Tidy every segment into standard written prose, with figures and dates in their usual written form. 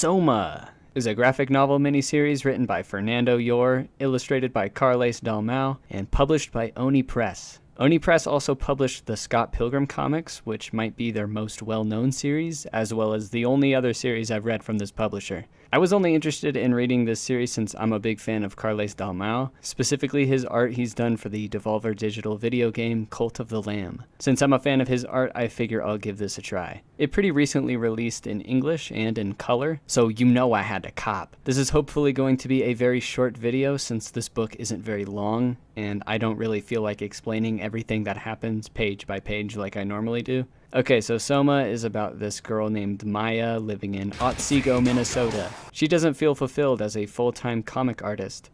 Soma is a graphic novel miniseries written by Fernando Yor, illustrated by Carles Dalmau, and published by Oni Press. Oni Press also published the Scott Pilgrim comics, which might be their most well-known series, as well as the only other series I've read from this publisher. I was only interested in reading this series since I'm a big fan of Carles Dalmau, specifically his art he's done for the Devolver Digital video game Cult of the Lamb. Since I'm a fan of his art, I figure I'll give this a try. It pretty recently released in English and in color, so you know I had to cop. This is hopefully going to be a very short video since this book isn't very long, and I don't really feel like explaining everything that happens page by page like I normally do. Okay, so Soma is about this girl named Maya living in Otsego, Minnesota. She doesn't feel fulfilled as a full-time comics artist.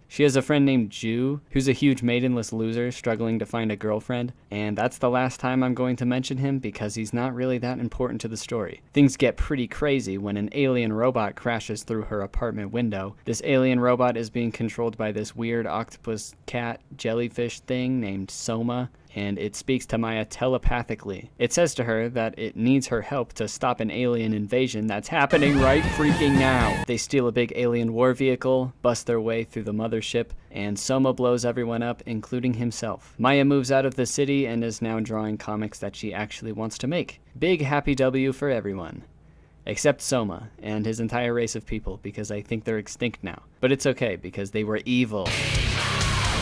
She has a friend named Ju, who's a huge maidenless loser struggling to find a girlfriend, and that's the last time I'm going to mention him because he's not really that important to the story. Things get pretty crazy when an alien robot crashes through her apartment window. This alien robot is being controlled by this weird octopus cat jellyfish thing named Soma, and it speaks to Maya telepathically. It says to her that it needs her help to stop an alien invasion that's happening right freaking now. They steal a big alien war vehicle, bust their way through the mothership, and Soma blows everyone up, including himself. Maya moves out of the city and is now drawing comics that she actually wants to make. Big happy W for everyone. Except Soma and his entire race of people, because I think they're extinct now. But it's okay, because they were evil.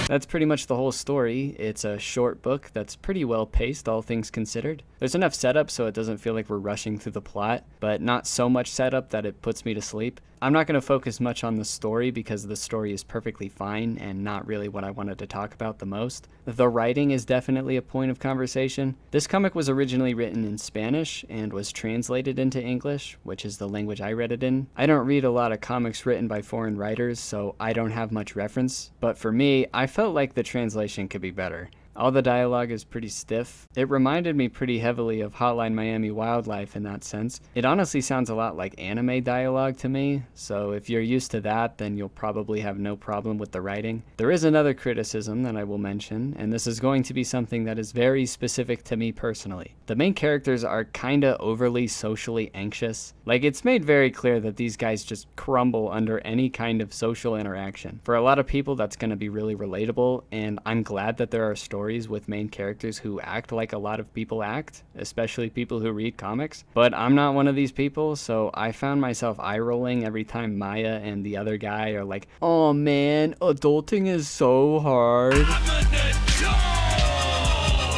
That's pretty much the whole story. It's a short book that's pretty well paced, all things considered. There's enough setup so it doesn't feel like we're rushing through the plot, but not so much setup that it puts me to sleep. I'm not going to focus much on the story because the story is perfectly fine and not really what I wanted to talk about the most. The writing is definitely a point of conversation. This comic was originally written in Spanish and was translated into English, which is the language I read it in. I don't read a lot of comics written by foreign writers, so I don't have much reference, but for me, I felt like the translation could be better. All the dialogue is pretty stiff. It reminded me pretty heavily of Hotline Miami Wildlife in that sense. It honestly sounds a lot like anime dialogue to me, so if you're used to that, then you'll probably have no problem with the writing. There is another criticism that I will mention, and this is going to be something that is very specific to me personally. The main characters are kinda overly socially anxious. Like, it's made very clear that these guys just crumble under any kind of social interaction. For a lot of people, that's gonna be really relatable, and I'm glad that there are stories with main characters who act like a lot of people act, especially people who read comics. But I'm not one of these people, so I found myself eye-rolling every time Maya and the other guy are like, "Oh man, adulting is so hard."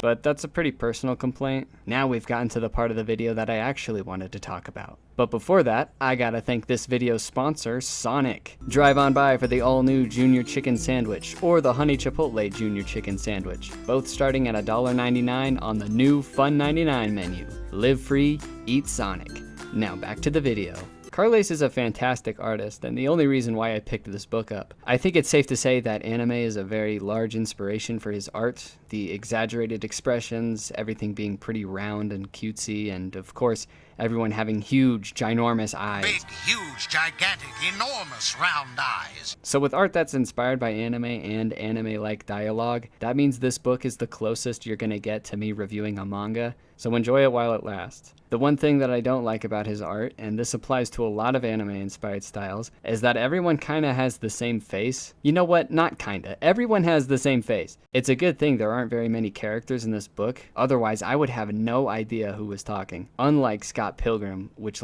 But that's a pretty personal complaint. Now we've gotten to the part of the video that I actually wanted to talk about. But before that, I gotta thank this video's sponsor, Sonic. Drive on by for the all-new Junior Chicken Sandwich, or the Honey Chipotle Junior Chicken Sandwich, both starting at $1.99 on the new Fun 99 menu. Live free, eat Sonic. Now back to the video. Carles is a fantastic artist, and the only reason why I picked this book up. I think it's safe to say that anime is a very large inspiration for his art. The exaggerated expressions, everything being pretty round and cutesy, and of course, everyone having huge, ginormous eyes. Big, huge, gigantic, enormous round eyes. So with art that's inspired by anime and anime-like dialogue, that means this book is the closest you're gonna get to me reviewing a manga, so enjoy it while it lasts. The one thing that I don't like about his art, and this applies to a lot of anime-inspired styles, is that everyone kinda has the same face. You know what? Not kinda. Everyone has the same face. It's a good thing there aren't very many characters in this book, otherwise I would have no idea who was talking. Unlike Scott Pilgrim, which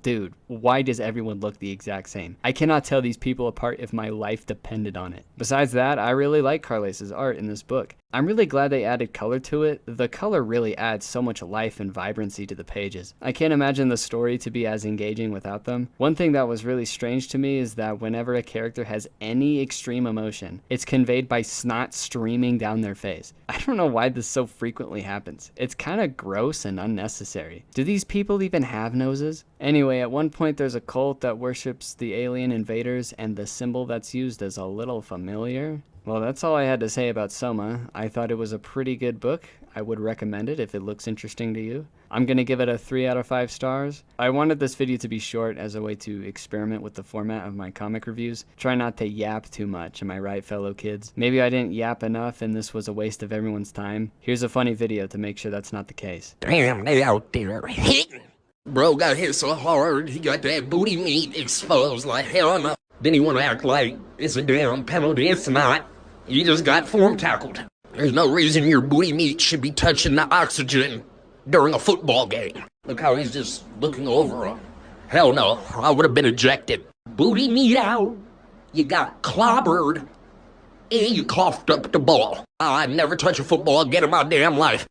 dude, why does everyone look the exact same? I cannot tell these people apart if my life depended on it. Besides that, I really like Carles's art in this book. I'm really glad they added color to it. The color really adds so much life and vibrancy to the pages. I can't imagine the story to be as engaging without them. One thing that was really strange to me is that whenever a character has any extreme emotion, it's conveyed by snot streaming down their face. I don't know why this so frequently happens. It's kind of gross and unnecessary. Do these people even have noses? Anyway, at one point there's a cult that worships the alien invaders, and the symbol that's used is a little familiar. Well, that's all I had to say about Soma. I thought it was a pretty good book. I would recommend it if it looks interesting to you. I'm gonna give it a 3 out of 5 stars. I wanted this video to be short as a way to experiment with the format of my comic reviews. Try not to yap too much, am I right, fellow kids? Maybe I didn't yap enough and this was a waste of everyone's time. Here's a funny video to make sure that's not the case. Bro got hit so hard, he got that booty meat exposed like hell no. Then he want to act like it's a damn penalty. It's not. You just got form tackled. There's no reason your booty meat should be touching the oxygen during a football game. Look how he's just looking over. Hell no, I would have been ejected. Booty meat out. You got clobbered. And you coughed up the ball. I never touch a football again in my damn life.